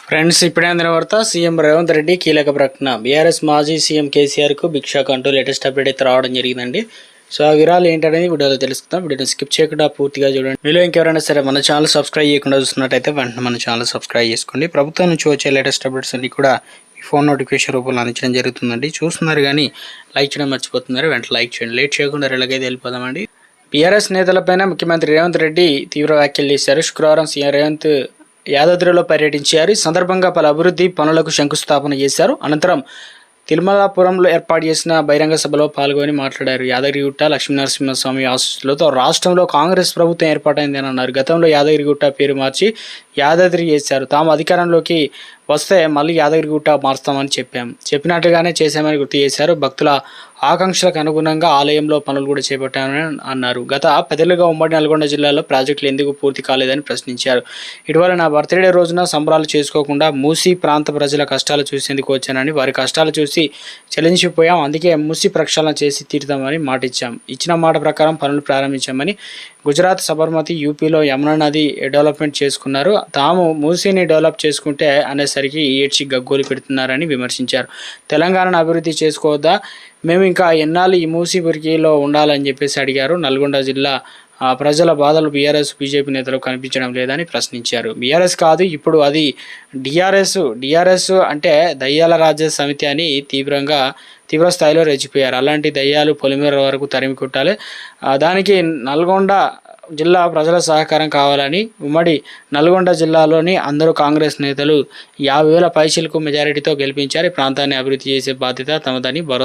Friends, ఇప్పుడే అందిన వార్త. సీఎం రేవంత్ రెడ్డి కీలక ప్రకటన. బీఆర్ఎస్ మాజీ సీఎం కేసీఆర్కు భిక్ష అంటూ లేటెస్ట్ అప్డేట్ అయితే రావడం జరిగిందండి. సో ఆ వివరాలు ఏంటనేది వీడియోలో తెలుసుకుందాం. వీడియోని స్కిప్ చేయకుండా పూర్తిగా చూడండి. మీలో ఇంకెవరైనా సరే మన ఛానల్ సబ్స్క్రైబ్ చేయకుండా చూస్తున్నట్టయితే వెంటనే మన ఛానల్ సబ్స్క్రైబ్ చేసుకోండి. ప్రభుత్వం నుంచి వచ్చే లేటెస్ట్ అప్డేట్స్ అన్ని కూడా ఈ ఫోన్ నోటిఫికేషన్ రూపంలో అందించడం జరుగుతుందండి. చూస్తున్నారు కానీ లైక్ చేయడం మర్చిపోతున్నారు. వెంటనే లైక్ చేయండి. లేట్ చేయకుండా ఎలాగైతే వెళ్ళిపోదామండి. బీఆర్ఎస్ నేతలపైన ముఖ్యమంత్రి రేవంత్ రెడ్డి తీవ్ర వ్యాఖ్యలు చేశారు. శుక్రవారం సీఎం రేవంత్ యాదాద్రిలో పర్యటించారు. ఈ సందర్భంగా పలు అభివృద్ధి పనులకు శంకుస్థాపన చేశారు. అనంతరం తిరుమలాపురంలో ఏర్పాటు చేసిన బహిరంగ సభలో పాల్గొని మాట్లాడారు. యాదగిరిగుట్ట లక్ష్మీనరసింహస్వామి ఆశీస్సులతో రాష్ట్రంలో కాంగ్రెస్ ప్రభుత్వం ఏర్పాటైందని అన్నారు. గతంలో యాదగిరిగుట్ట పేరు మార్చి యాదాద్రి చేశారు. తాము అధికారంలోకి వస్తే మళ్ళీ యాదగిరిగుట్ట మారుస్తామని చెప్పినట్లుగానే చేశామని గుర్తు చేశారు. భక్తుల ఆకాంక్షలకు అనుగుణంగా ఆలయంలో పనులు కూడా చేపట్టామని అన్నారు. గత 10 ఏళ్లుగా ఉమ్మడి నల్గొండ జిల్లాలో ప్రాజెక్టులు ఎందుకు పూర్తి కాలేదని ప్రశ్నించారు. ఇటీవల నా బర్త్డే రోజున సంబరాలు చేసుకోకుండా మూసీ ప్రాంత ప్రజల కష్టాలు చూసేందుకు వచ్చానని, వారి కష్టాలు చూసి చెల్లించిపోయాం. అందుకే మూసీ ప్రక్షాళన చేసి తీరుతామని మాట ఇచ్చాం. ఇచ్చిన మాట ప్రకారం పనులు ప్రారంభించామని. గుజరాత్ సబర్మతి, యూపీలో యమునా నది డెవలప్మెంట్ చేసుకున్నారు. తాము మూసీని డెవలప్ చేసుకుంటే అనేసరికి ఏడ్చి గగ్గోలు పెడుతున్నారని విమర్శించారు. తెలంగాణను అభివృద్ధి చేసుకోవద్దా, మేము ఇంకా ఎన్నాళ్ళు ఈ మూసీ బురికిలో ఉండాలని చెప్పేసి అడిగారు. నల్గొండ జిల్లా ప్రజల బాధలు బీఆర్ఎస్ బీజేపీ నేతలు కనిపించడం లేదని ప్రశ్నించారు. బీఆర్ఎస్ కాదు, ఇప్పుడు అది డిఆర్ఎస్ అంటే దయ్యాల రాజ్య సమితి అని తీవ్ర స్థాయిలో రెచ్చిపోయారు. అలాంటి దయ్యాలు పొలిమేర వరకు తరిమి కొట్టాలి. దానికి నల్గొండ జిల్లా ప్రజల సహకారం కావాలని, ఉమ్మడి నల్గొండ జిల్లాలోని అందరూ కాంగ్రెస్ నేతలు 50,000 పైచీలకు మెజారిటీతో గెలిపించారు. ఈ ప్రాంతాన్ని అభివృద్ధి చేసే బాధ్యత తమదని భరోసా